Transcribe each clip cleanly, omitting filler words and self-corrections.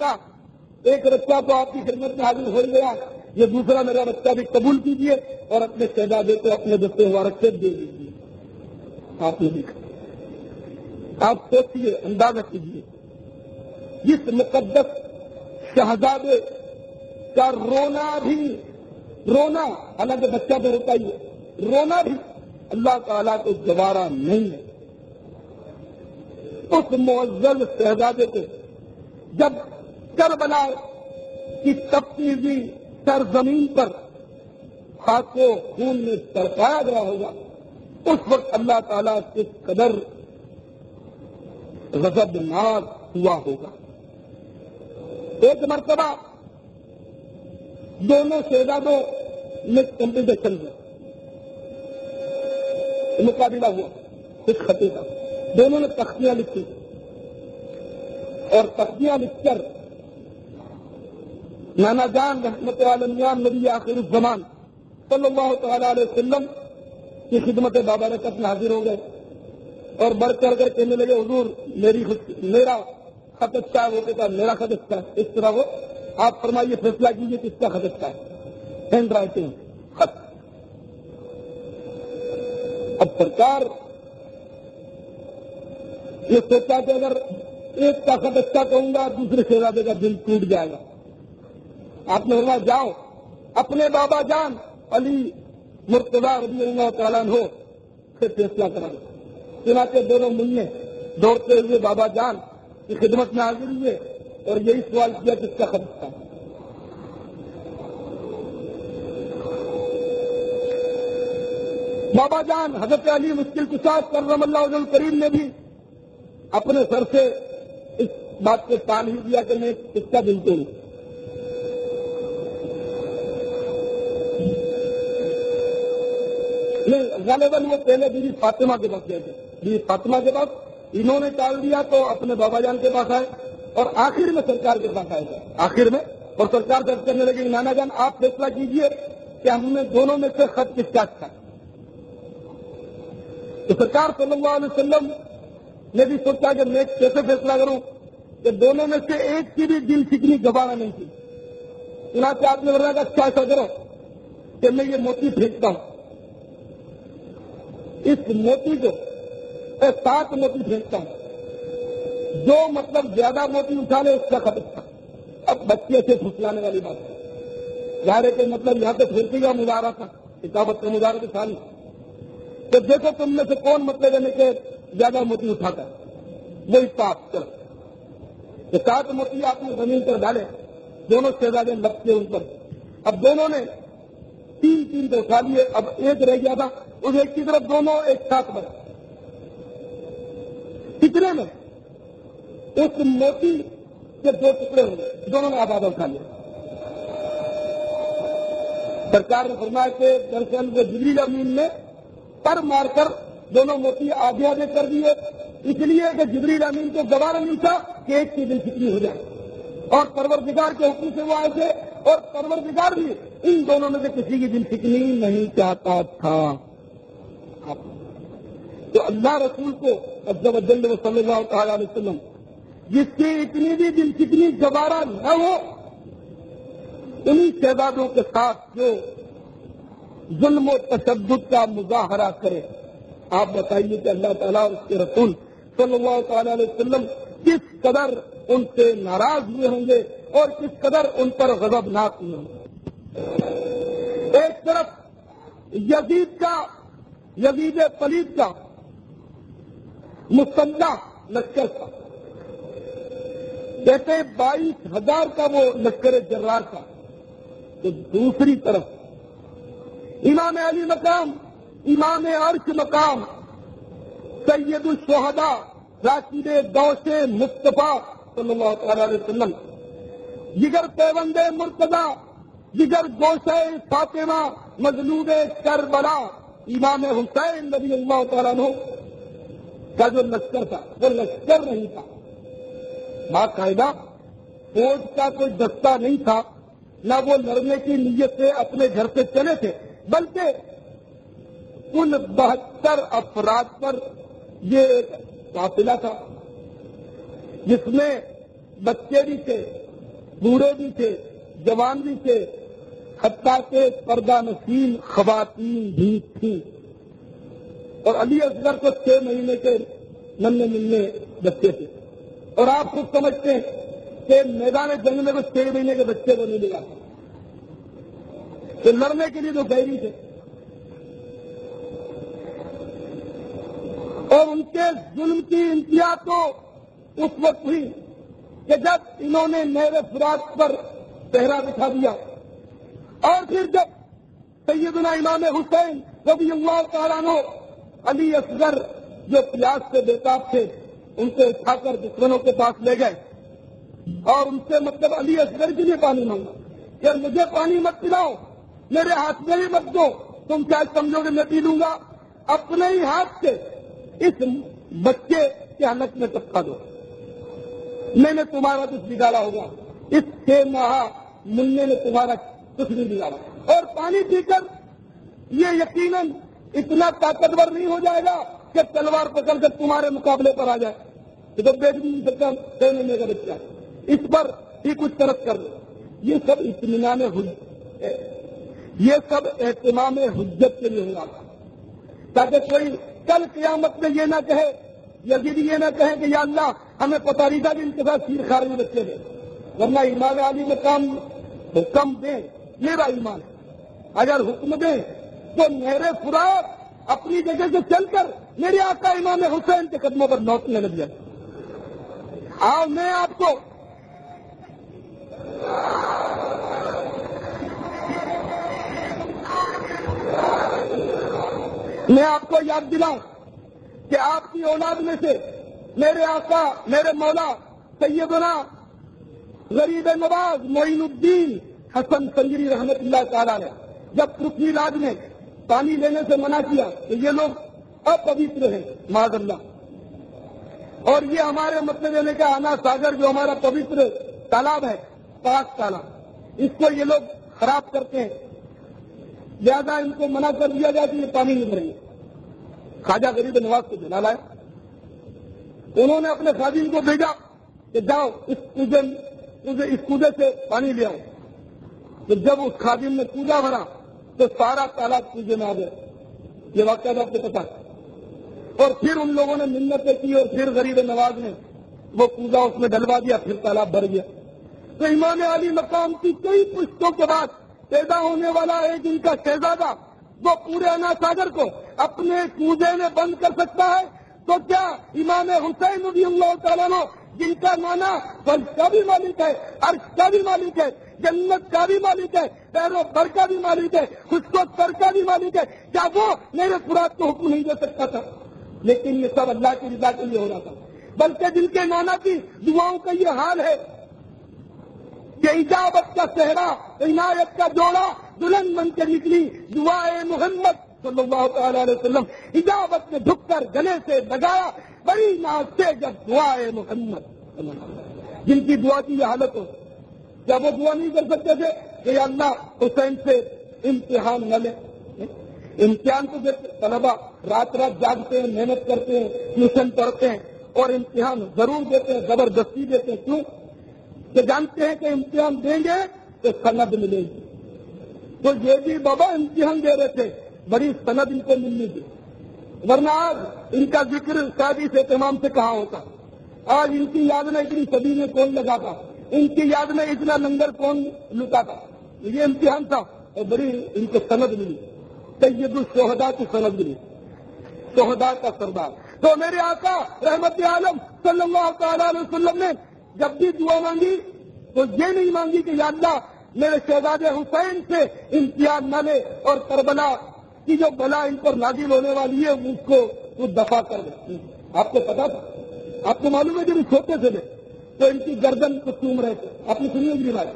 کا ایک بچہ تو آپ کی خدمت میں حاضر ہو گیا، یہ دوسرا میرا بچہ بھی قبول کیجیے اور اپنے شہزادے کو اپنے دستے مبارک سے دے دیجیے۔ آپ نے دیکھا، آپ سوچیے، اندازہ کیجیے، جس مقدس شہزادے کا رونا بھی، رونا حالانکہ بچہ تو روتا ہی ہے، رونا بھی اللہ تعالیٰ کو گوارا نہیں ہے۔ اس معزز شہزادے کو جب کربلا کی تپتی ہوئی سرزمین پر خاک و خون میں تڑپایا گیا ہوگا، اس وقت اللہ تعالیٰ کس قدر غضبناک ہوا ہوگا۔ ایک مرتبہ دونوں شہزادوں میں کمپٹیشن ہوا، مقابلہ ہوا کچھ خطے کا، دونوں نے تختیاں لکھی اور تختیاں لکھ کر نانا جان رحمت عالمیان نبی آخر الزمان صلی اللہ تعالی علیہ وسلم کی خدمت بابرکت میں حاضر ہو گئے اور بڑھ چڑھ کر کہنے لگے، حضور میرا خط اچھا ہے، وہ کہتا میرا خط اچھا ہے، اس طرح وہ آپ فرمائیے فیصلہ کیجیے کس کا خط اچھا ہے، ہینڈ رائٹنگ خط۔ اب سرکار یہ سوچا کہ اگر ایک کا خط اچھا کہوں گا دوسرے شہزادے کا دل ٹوٹ جائے گا۔ آپ نے فرمایا جاؤ اپنے بابا جان علی مرتضیٰ رضی اللہ تعالیٰ عنہ سے فیصلہ کرائیں۔ چنانچہ دونوں منہ دوڑتے ہوئے بابا جان کی خدمت میں حاضر ہوئے اور یہی سوال کیا کس کا خط تھا۔ بابا جان حضرت علی مشکل کشاد کرم اللہ وجہ الکریم نے بھی اپنے سر سے اس بات کو ٹال ہی دیا کہ میں کس کا دل توڑوں۔ غالباً وہ پہلے بیوی فاطمہ کے پاس گئے تھے، بیوی فاطمہ کے پاس، انہوں نے ٹال دیا تو اپنے بابا جان کے پاس آئے اور آخر میں سرکار کے پاس آئے تھے، آخر میں، اور سرکار سے کرنے لگے نانا جان آپ فیصلہ کیجئے کہ ہم نے دونوں میں سے خط کس کا اچھا ہے۔ تو سرکار صلی اللہ علیہ وسلم نے بھی سوچا کہ میں کیسے فیصلہ کروں کہ دونوں میں سے ایک کی بھی دل ٹھیکنی گوارا نہیں تھی۔ چنانچہ آپ نے بتایا کہ اچھا ایسا کرو کہ میں یہ موتی پھینکتا ہوں، اس موتی کو 7 موتی پھینکتا ہوں، جو مطلب زیادہ موتی اٹھا لے اس کا خط اچھا۔ اب بچے سے پھسلانے والی بات ہے، ظاہر ہے کہ مطلب یہاں پہ پھرتی کا مظاہرہ تھا، کتابت کا مظاہرہ تو تھا نہیں، تو دیکھو تم میں سے کون مطلب ہے کہ زیادہ موتی اٹھاتا ہے، وہی پاپ چل۔ 7 موتی آپ نے زمین پر ڈالے، دونوں شہزادے لپکے ان پر، اب دونوں نے 3 تو اٹھا لیے، اب ایک رہ گیا تھا، اس ایک کی طرف دونوں ایک ساتھ بڑھے، کتنے میں اس موتی کے 2 ٹکڑے ہو گئے، دونوں نے آباد اٹھا لیا۔ سرکار نے فرمایا کہ دراصل وہ جبریل امین نے پر مار کر دونوں موتی آدھے آدھے کر دیے، اس لیے کہ جبریل امین کو گوارا نہیں تھا کہ ایک کی دل ٹھیکنی ہو جائے، اور پروردگار کے حکم سے وہ آئے تھے، اور پروردگار بھی ان دونوں میں سے کسی کی دل ٹھیکنی نہیں چاہتا تھا۔ تو اللہ رسول کو عز و جل صلی اللہ تعالی علیہ وسلم جس کی اتنی بھی دل ٹھیکنی گوارا نہ ہو، انہی شہزادوں کے ساتھ جو ظلم و تشدد کا مظاہرہ کرے، آپ بتائیے کہ اللہ تعالیٰ اور اس کے رسول صلی اللہ تعالی علیہ وسلم کس قدر ان سے ناراض ہوئے ہوں گے اور کس قدر ان پر غضبناک ہوئے ہوں گے۔ ایک طرف یزید پلید کا مسلح لشکر تھا، کہتے 22,000 کا وہ لشکر جرار تھا، تو دوسری طرف امام علی مقام، امام عرش مقام، سید الشہداء راشد دوش مصطفیٰ صلی اللہ تعالی علیہ وسلم، جگر پیوند مرتضی، جگر گوشہ فاطمہ، مظلوم کربلا، امام حسین رضی اللہ تعالیٰ عنہ کا جو لشکر تھا وہ لشکر نہیں تھا، باقاعدہ فوج کا کوئی دستہ نہیں تھا، نہ وہ لڑنے کی نیت سے اپنے گھر سے چلے تھے، بلکہ کل 72 افراد پر یہ ایک قافلہ تھا جس میں بچے بھی تھے، بوڑھے بھی تھے، جوان بھی تھے، حتیٰ کہ پردہ نشین خواتین بھی تھیں، اور علی اصغر کو 6 مہینے کے ننھے ملنے بچے تھے، اور آپ خود سمجھتے ہیں کہ میدان جنگ میں کچھ 6 مہینے کے بچے کو نہیں ملا، تو لڑنے کے لیے تو گہری تھے، اور ان کے ظلم کی انتہا تو اس وقت ہوئی کہ جب انہوں نے نہر فرات پر پہرا بٹھا دیا، اور پھر جب سیدنا امام حسین رضی اللہ تعالیٰ عنہ علی اصغر جو پیاس سے بےتاب تھے ان سے اٹھا کر دشمنوں کے پاس لے گئے، اور ان سے مطلب علی اصغر کے لیے پانی مانگا کہ مجھے پانی مت پلاؤ، میرے ہاتھ میں ہی مت دو، تم کیا سمجھو گے میں پی لوں گا، اپنے ہی ہاتھ سے اس بچے کے حلق میں ٹپکا دو، میں نے تمہارا کچھ بگاڑا ہوگا، اس 6 ماہ منع نے تمہارا کچھ نہیں بگاڑا، اور پانی پی کر یہ یقیناً اتنا طاقتور نہیں ہو جائے گا کہ تلوار پکڑ کر تمہارے مقابلے پر آ جائے، تو جب دیکھ نہیں سکتا 6 مہینے کا بچہ، اس پر ہی کچھ طرف کر دو۔ یہ سب اطمینان حجت، یہ سب اہتمام حجت کے لیے ہوا تھا، تاکہ کوئی کل قیامت میں یہ نہ کہے، یزیدی یہ نہ کہے کہ یا اللہ ہمیں پتہ نہیں تھا کہ ان کے ساتھ سیر کھا رہے بچے تھے، ورنہ امام علی مقام حکم دیں، میرا ایمان ہے، اگر حکم دیں تو نہر فرات اپنی جگہ سے چل کر میرے آقا امام حسین کے قدموں پر لوٹنے لگ جائے۔ آؤ میں آپ کو یاد دلاؤں کہ آپ کی اولاد میں سے میرے آقا میرے مولا سیدنا غریب نواز معین الدین حسن سنجری رحمت اللہ تعالیٰ نے جب پرتھوی راج نے پانی لینے سے منع کیا تو یہ لوگ اپوتر ہیں معاذ اللہ، اور یہ ہمارے مطلب لینے کا آنا ساگر جو ہمارا پوتر تالاب ہے، پاک تالاب، اس کو یہ لوگ خراب کرتے ہیں، لہذا ان کو منع کر دیا جائے کہ یہ پانی نہیں بھریں گے۔ خواجہ غریب نواز کو جلا لایا، انہوں نے اپنے خادم کو بھیجا کہ جاؤ اس کودے سے پانی لے آؤ، تو جب اس خادم نے کوزہ بھرا تو سارا تالاب کوزے میں آ گیا، یہ واقعہ آپ کو پتا ہے، اور پھر ان لوگوں نے منتیں کی اور پھر غریب نواز نے وہ کوزہ اس میں ڈلوا دیا، پھر تالاب بھر گیا۔ تو امام علی مقام کی کئی پشتوں کے بعد پیدا ہونے والا ایک ان کا شہزادہ وہ پورے انا ساگر کو اپنے کوزے میں بند کر سکتا ہے، تو کیا امام حسین رضی اللہ تعالیٰ عنہ جن کا نانا فرش کا بھی مالک ہے، عرش کا بھی مالک ہے، جنت کا بھی مالک ہے، پیروں پر کا بھی مالک ہے، خشک و تر کا بھی مالک ہے، کیا وہ میرے فرات کو حکم نہیں دے سکتا تھا؟ لیکن یہ سب اللہ کی رضا کے لیے ہو رہا تھا، بلکہ جن کے نانا کی دعاؤں کا یہ حال ہے کہ اجابت کا صحرا عنایت کا جوڑا دلہن بن کے نکلی دعائے محمد صلی اللہ تعالی علیہ وسلم، اجابت نے جھک کر گلے سے لگایا بڑی ناز سے جب دعائے محمد، جن کی دعا کی یہ حالت ہو، کیا وہ دعا نہیں کر سکتے تھے کہ یا اللہ حسین سے امتحان نہ لے؟ امتحان تو دیتے طلبا رات رات جاگتے ہیں، محنت کرتے ہیں، ٹیوشن پڑھتے ہیں اور امتحان ضرور دیتے ہیں، زبردستی دیتے ہیں، کیوں کہ جانتے ہیں کہ امتحان دیں گے تو سند ملے گی، تو یہ بھی بابا امتحان دے رہے تھے، بڑی سند ان کو ملنی تھی، ورنہ آج ان کا ذکر شادی سے اہتمام سے کہاں ہوتا، آج ان کی یاد میں اتنی صدی میں کون لگاتا، ان کی یاد میں اتنا لنگر کون لٹاتا، یہ امتحان تھا اور بڑی ان کو سند ملی، سید الشہداء کی سند ملی، شہداء کا سردار۔ تو میرے آقا رحمت عالم صلی اللہ تعالی علیہ وسلم نے جب بھی دعا مانگی تو یہ نہیں مانگی کہ یا اللہ میرے شہزادے حسین سے امتحان نہ لے اور کربلا کی جو بلا ان پر نازل ہونے والی ہے اس کو تو دفع کر دے۔ آپ کو پتا تھا، آپ کو معلوم ہے جب چھوٹے سے لے تو ان کی گردن کو چوم رہے تھے، آپ نے سنی ہوگی بات،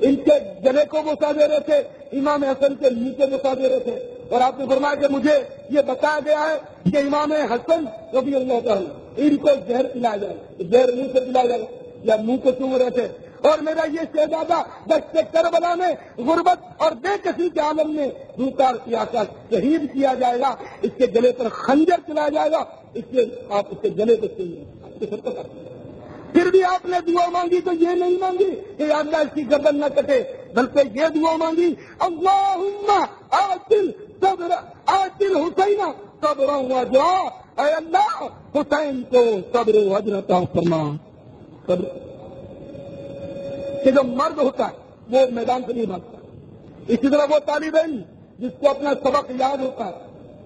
ان کے گلے کو بوسا دے رہے تھے، امام حسن کے منہ کو بوسا دے رہے تھے، اور آپ نے فرمایا کہ مجھے یہ بتایا گیا ہے کہ امام حسن رضی اللہ تعالیٰ ان کو زہر پلایا جائے، زہر منہ سے پلایا جائے یا منہ کو چوم رہے تھے، اور میرا یہ شہزادہ دشت کربلا میں غربت اور بے کسی کے عالم میں روکار کیا کر شہید کیا جائے گا، اس کے گلے پر خنجر چلایا جائے گا، اس لیے آپ اس کے گلے کو چومیے، آپ کو سب پتا۔ پھر بھی آپ نے دعا مانگی تو یہ نہیں مانگی کہ اللہ اس کی گردن نہ کٹے، بلکہ یہ دعا مانگی اللہم آتل حسین صبرا واجرا، اے اللہ حسین کو صبر و اجر عطا فرما۔ صبر کہ جو مرد ہوتا ہے وہ میدان سے نہیں بھاگتا، اسی طرح وہ طالب علم جس کو اپنا سبق یاد ہوتا ہے،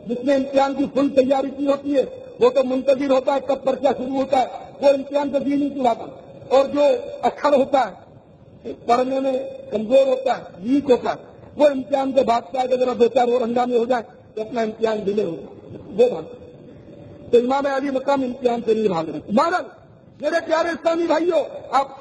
جس نے امتحان کی فل تیاری کی ہوتی ہے، وہ تو منتظر ہوتا ہے کب پرچہ شروع ہوتا ہے، وہ امتحان کا دن نہیں چلاتا۔ اور جو اکھڑ ہوتا ہے، پڑھنے میں کمزور ہوتا ہے، ویک ہوتا ہے، وہ امتحان سے بھاگتا ہے کہ ذرا دو چار اور ہنگامے ہو جائے تو اپنا امتحان ڈیلے ہو جائے، وہ بھاگتا ہے۔ تو امام علی مقام امتحان سے نہیں بھاگ رہے۔ مہاراج میرے پیارے اسلامی بھائیوں، آپ